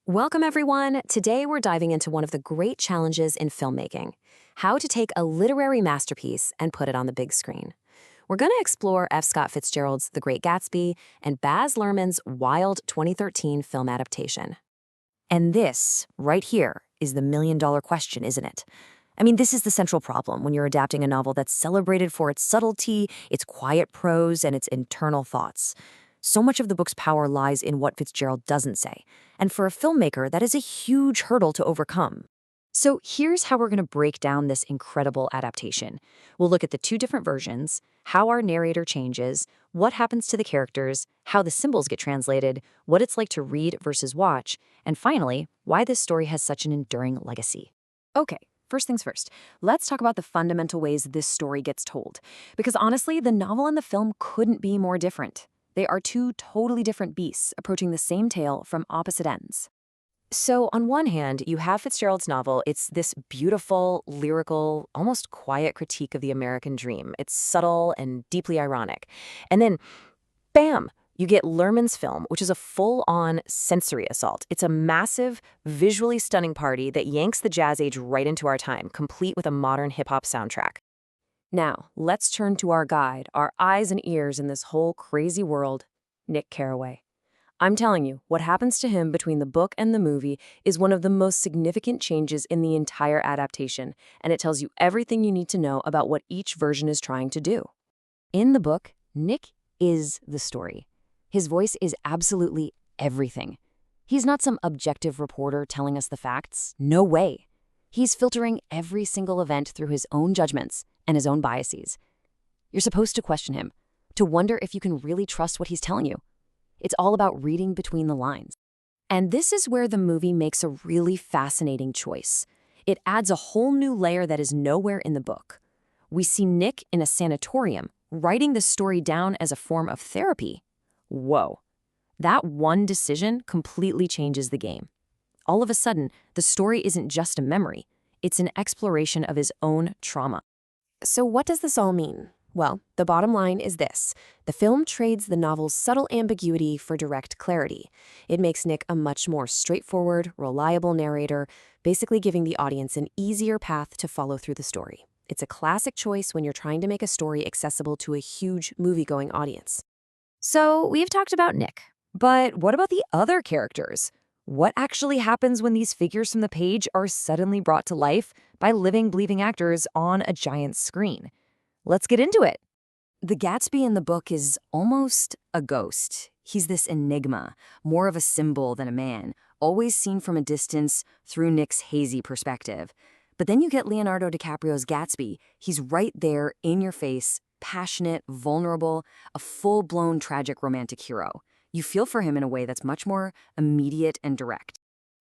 Welcome, everyone. Today, we're diving into one of the great challenges in filmmaking: how to take a literary masterpiece and put it on the big screen. We're going to explore F. Scott Fitzgerald's The Great Gatsby and Baz Luhrmann's wild 2013 film adaptation. And this, right here, is the million-dollar question, isn't it? I mean, this is the central problem when you're adapting a novel that's celebrated for its subtlety, its quiet prose, and its internal thoughts. So much of the book's power lies in what Fitzgerald doesn't say, and for a filmmaker, that is a huge hurdle to overcome. So here's how we're going to break down this incredible adaptation. We'll look at the two different versions, how our narrator changes, what happens to the characters, how the symbols get translated, what it's like to read versus watch, and finally, why this story has such an enduring legacy. Okay, first things first, let's talk about the fundamental ways this story gets told. Because honestly, the novel and the film couldn't be more different. They are two totally different beasts approaching the same tale from opposite ends. So, on one hand, you have Fitzgerald's novel. It's this beautiful, lyrical, almost quiet critique of the American dream. It's subtle and deeply ironic. And then, bam, you get Luhrmann's film, which is a full-on sensory assault. It's a massive, visually stunning party that yanks the jazz age right into our time, complete with a modern hip-hop soundtrack. Now, let's turn to our guide, our eyes and ears in this whole crazy world, Nick Carraway. I'm telling you, what happens to him between the book and the movie is one of the most significant changes in the entire adaptation, and it tells you everything you need to know about what each version is trying to do. In the book, Nick is the story. His voice is absolutely everything. He's not some objective reporter telling us the facts. No way. He's filtering every single event through his own judgments and his own biases. You're supposed to question him, to wonder if you can really trust what he's telling you. It's all about reading between the lines. And this is where the movie makes a really fascinating choice. It adds a whole new layer that is nowhere in the book. We see Nick in a sanatorium, writing the story down as a form of therapy. Whoa. That one decision completely changes the game. All of a sudden, the story isn't just a memory. It's an exploration of his own trauma. So what does this all mean? Well, the bottom line is this. The film trades the novel's subtle ambiguity for direct clarity. It makes Nick a much more straightforward, reliable narrator, basically giving the audience an easier path to follow through the story. It's a classic choice when you're trying to make a story accessible to a huge movie-going audience. So we've talked about Nick, but what about the other characters? What actually happens when these figures from the page are suddenly brought to life by living, breathing actors on a giant screen? Let's get into it. The Gatsby in the book is almost a ghost. He's this enigma, more of a symbol than a man, always seen from a distance through Nick's hazy perspective. But then you get Leonardo DiCaprio's Gatsby. He's right there in your face, passionate, vulnerable, a full-blown tragic romantic hero. You feel for him in a way that's much more immediate and direct.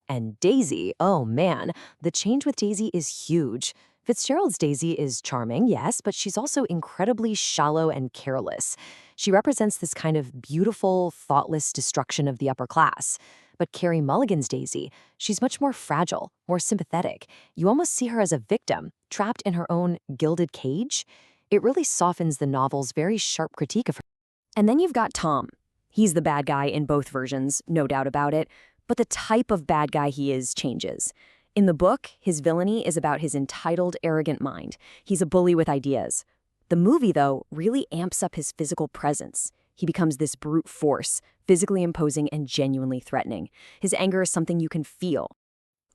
And Daisy, oh man, the change with Daisy is huge. Fitzgerald's Daisy is charming, yes, but she's also incredibly shallow and careless. She represents this kind of beautiful, thoughtless destruction of the upper class. But Carey Mulligan's Daisy, she's much more fragile, more sympathetic. You almost see her as a victim, trapped in her own gilded cage. It really softens the novel's very sharp critique of her. And then you've got Tom. He's the bad guy in both versions, no doubt about it, but the type of bad guy he is changes. In the book, his villainy is about his entitled, arrogant mind. He's a bully with ideas. The movie, though, really amps up his physical presence. He becomes this brute force, physically imposing and genuinely threatening. His anger is something you can feel.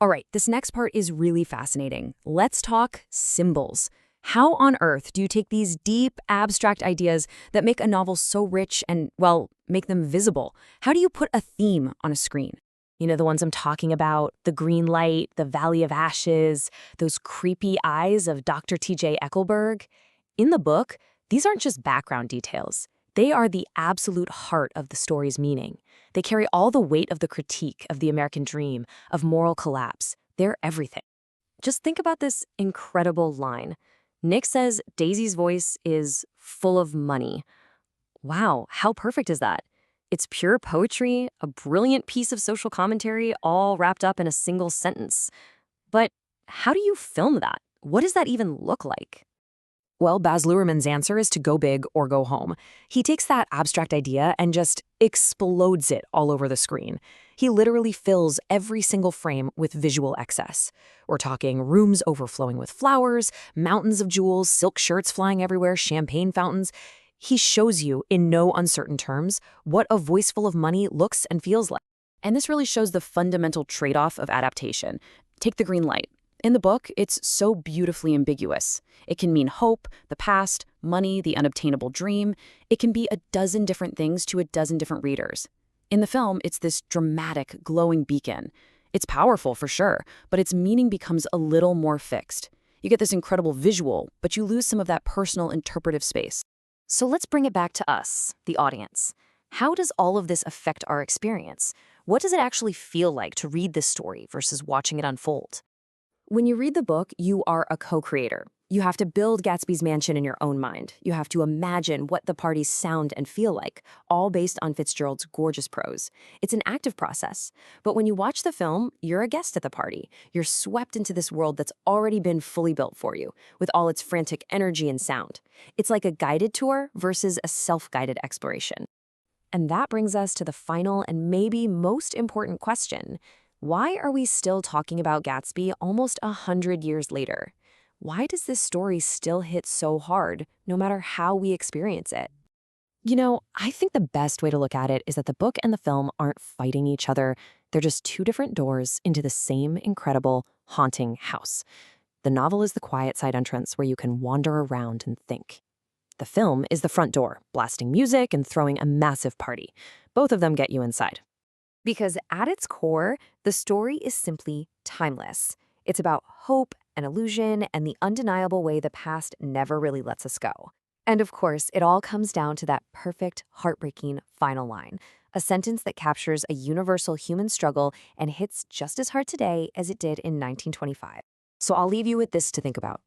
All right, this next part is really fascinating. Let's talk symbols. How on earth do you take these deep, abstract ideas that make a novel so rich and, well, make them visible? How do you put a theme on a screen? You know, the ones I'm talking about, the green light, the Valley of Ashes, those creepy eyes of Dr. T.J. Eckelberg. In the book, these aren't just background details. They are the absolute heart of the story's meaning. They carry all the weight of the critique of the American dream, of moral collapse. They're everything. Just think about this incredible line. Nick says Daisy's voice is full of money. Wow, how perfect is that? It's pure poetry, a brilliant piece of social commentary, all wrapped up in a single sentence. But how do you film that? What does that even look like? Well, Baz Luhrmann's answer is to go big or go home. He takes that abstract idea and just explodes it all over the screen. He literally fills every single frame with visual excess. We're talking rooms overflowing with flowers, mountains of jewels, silk shirts flying everywhere, champagne fountains. He shows you, in no uncertain terms, what a voice full of money looks and feels like. And this really shows the fundamental trade-off of adaptation. Take the green light. In the book, it's so beautifully ambiguous. It can mean hope, the past, money, the unobtainable dream. It can be a dozen different things to a dozen different readers. In the film, it's this dramatic, glowing beacon. It's powerful for sure, but its meaning becomes a little more fixed. You get this incredible visual, but you lose some of that personal interpretive space. So let's bring it back to us, the audience. How does all of this affect our experience? What does it actually feel like to read this story versus watching it unfold? When you read the book, you are a co-creator. You have to build Gatsby's mansion in your own mind. You have to imagine what the parties sound and feel like, all based on Fitzgerald's gorgeous prose. It's an active process. But when you watch the film, you're a guest at the party. You're swept into this world that's already been fully built for you, with all its frantic energy and sound. It's like a guided tour versus a self-guided exploration. And that brings us to the final and maybe most important question. Why are we still talking about Gatsby almost 100 years later? Why does this story still hit so hard, no matter how we experience it? You know, I think the best way to look at it is that the book and the film aren't fighting each other. They're just two different doors into the same incredible, haunting house. The novel is the quiet side entrance where you can wander around and think. The film is the front door, blasting music and throwing a massive party. Both of them get you inside. Because at its core, the story is simply timeless. It's about hope and illusion and the undeniable way the past never really lets us go. And of course, it all comes down to that perfect, heartbreaking final line, a sentence that captures a universal human struggle and hits just as hard today as it did in 1925. So I'll leave you with this to think about.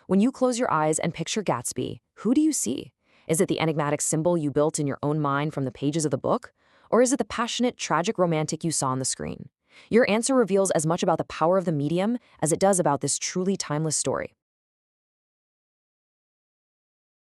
When you close your eyes and picture Gatsby, who do you see? Is it the enigmatic symbol you built in your own mind from the pages of the book? Or is it the passionate, tragic romantic you saw on the screen? Your answer reveals as much about the power of the medium as it does about this truly timeless story.